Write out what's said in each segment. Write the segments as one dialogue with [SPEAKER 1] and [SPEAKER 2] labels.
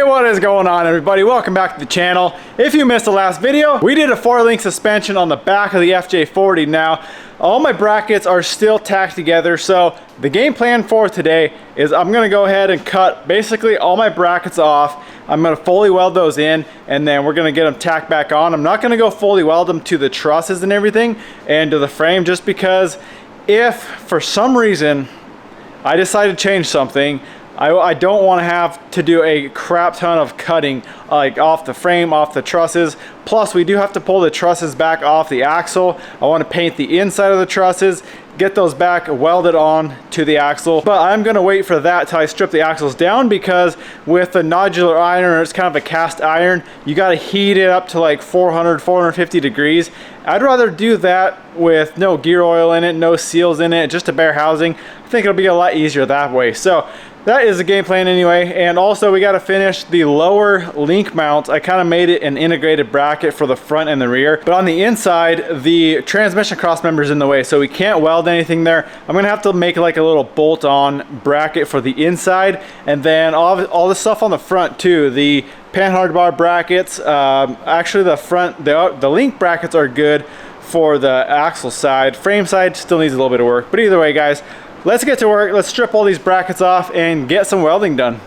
[SPEAKER 1] What is going on, everybody? Welcome back to the channel. If you missed the last video, we did a 4-link suspension on the back of the FJ40. Now, all my brackets are still tacked together, so the game plan for today is I'm gonna go ahead and cut basically all my brackets off. I'm gonna fully weld those in, and then we're gonna get them tacked back on. I'm not gonna go fully weld them to the trusses and everything and to the frame, just because if for some reason I decide to change something, I don't want to have to do a crap ton of cutting like off the frame, off the trusses. Plus we do have to pull the trusses back off the axle. I want to paint the inside of the trusses, get those back welded on to the axle. But I'm going to wait for that till I strip the axles down, because with the nodular iron, it's kind of a cast iron, you got to heat it up to like 400, 450 degrees. I'd rather do that with no gear oil in it, no seals in it, just a bare housing. I think it'll be a lot easier that way. So that is the game plan anyway. And also we got to finish the lower link mount. I kind of made it an integrated bracket for the front and the rear, but on the inside the transmission cross member is in the way, so we can't weld anything there. I'm gonna have to make like a little bolt-on bracket for the inside, and then all the stuff on the front too. The panhard bar brackets, actually the front, the link brackets are good for the axle side. Frame side still needs a little bit of work, but either way, guys, let's get to work. Let's strip all these brackets off and get some welding done.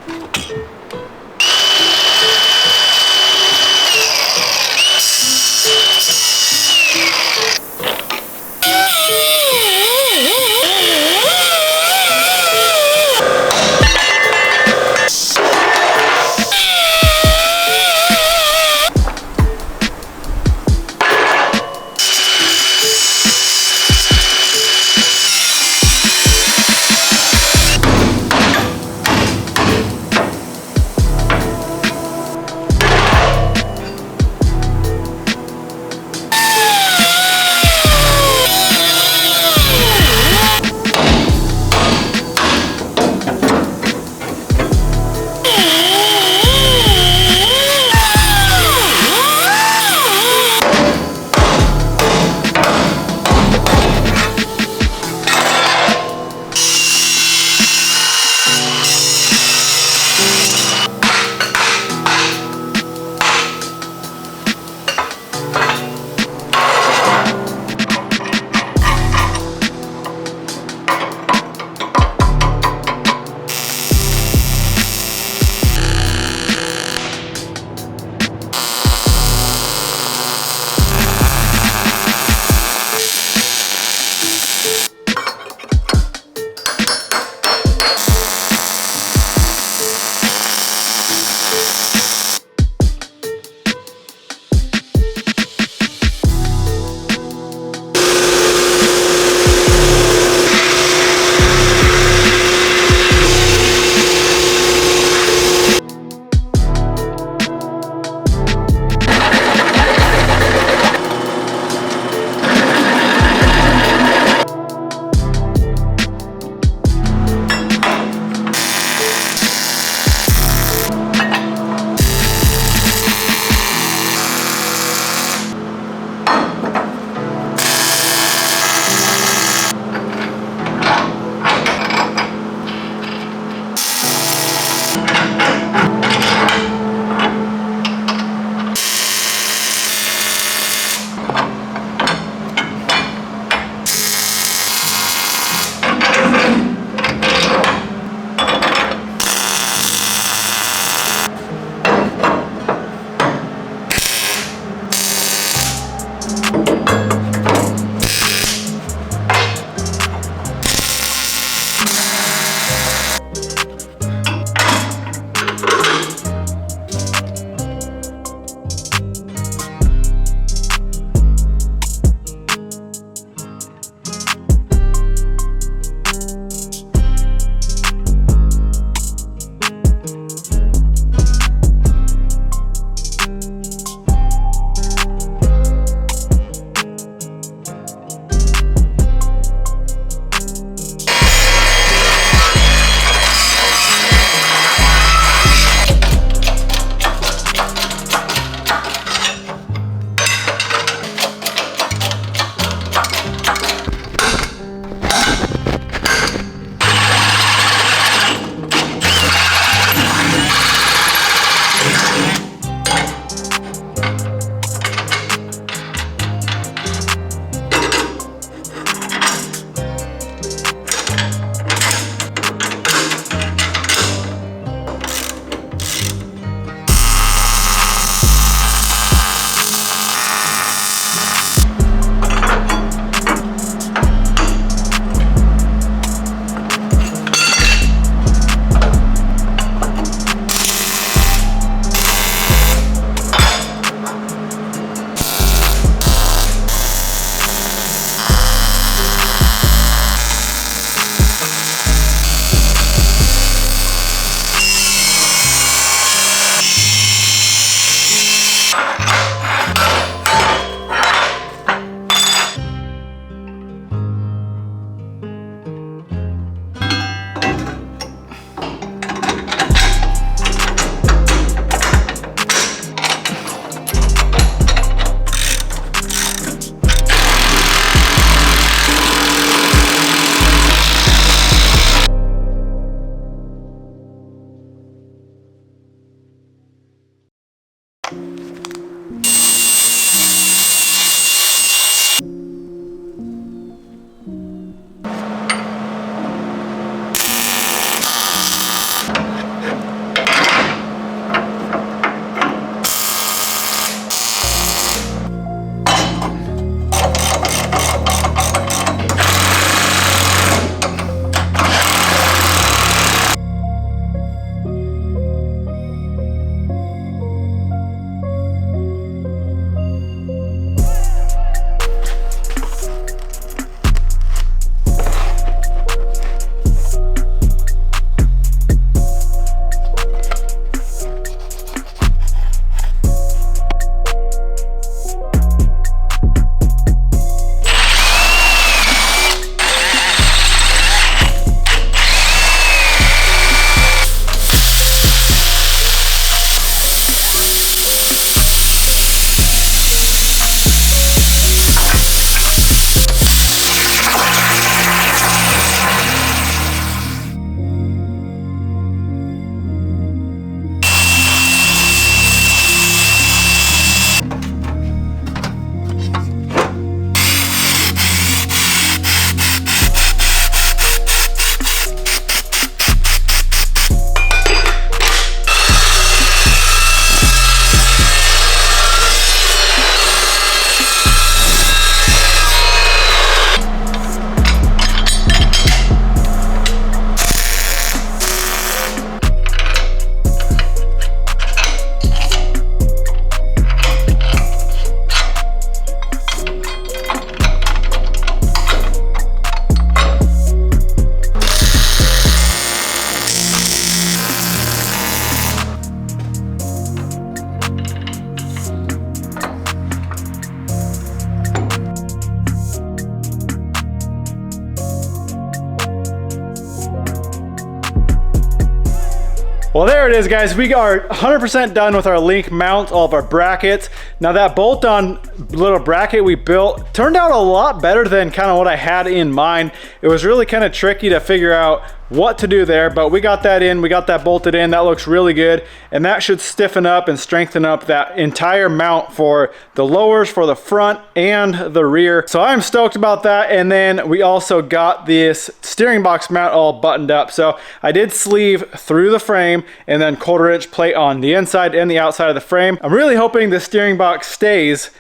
[SPEAKER 1] Well, there it is, guys. We are 100% done with our link mount, all of our brackets. Now that bolt-on little bracket we built turned out a lot better than kind of what I had in mind. It was really kind of tricky to figure out what to do there, but we got that in, we got that bolted in. That looks really good, and that should stiffen up and strengthen up that entire mount for the lowers, for the front and the rear. So I'm stoked about that. And then we also got this steering box mount all buttoned up. So I did sleeve through the frame and then 1/4 inch plate on the inside and the outside of the frame. I'm really hoping the steering box stays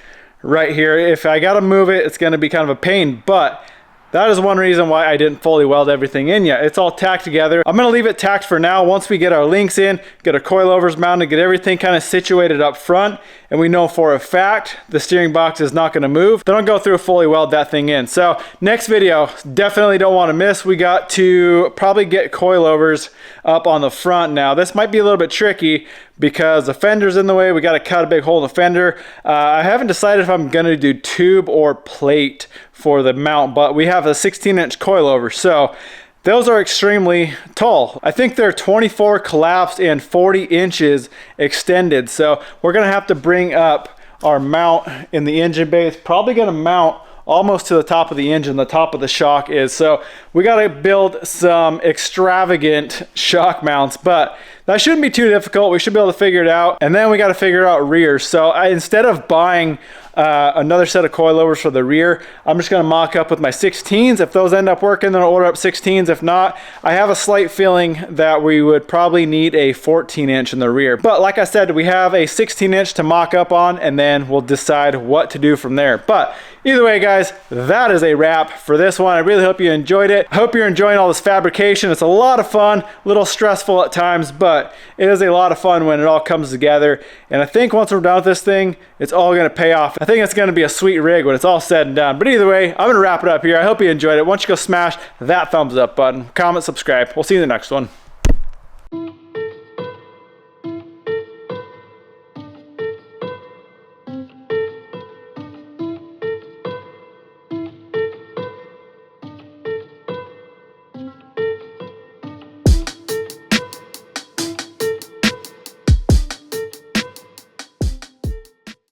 [SPEAKER 1] right here. If I gotta move it, it's gonna be kind of a pain, but that is one reason why I didn't fully weld everything in yet. It's all tacked together. I'm gonna leave it tacked for now. Once we get our links in, get our coilovers mounted, get everything kind of situated up front, and we know for a fact the steering box is not gonna move, then I'll go through fully weld that thing in. So next video, definitely don't wanna miss. We got to probably get coilovers up on the front now. This might be a little bit tricky because the fender's in the way. We got to cut a big hole in the fender. I haven't decided if I'm gonna do tube or plate for the mount, but we have a 16-inch coilover, so those are extremely tall. I think they're 24 collapsed and 40 inches extended. So we're gonna have to bring up our mount in the engine bay. It's probably gonna mount almost to the top of the engine, the top of the shock is. So we got to build some extravagant shock mounts, but that shouldn't be too difficult. We should be able to figure it out. And then we got to figure out rear. So instead of buying another set of coilovers for the rear, I'm just going to mock up with my 16s. If those end up working, then I'll order up 16s. If not, I have a slight feeling that we would probably need a 14-inch in the rear. But like I said, we have a 16-inch to mock up on, and then we'll decide what to do from there. But either way, guys, that is a wrap for this one. I really hope you enjoyed it. I hope you're enjoying all this fabrication. It's a lot of fun, a little stressful at times, but it is a lot of fun when it all comes together. And I think once we're done with this thing, it's all going to pay off. I think it's going to be a sweet rig when it's all said and done. But either way, I'm going to wrap it up here. I hope you enjoyed it. Once you go smash that thumbs up button, comment, subscribe. We'll see you in the next one.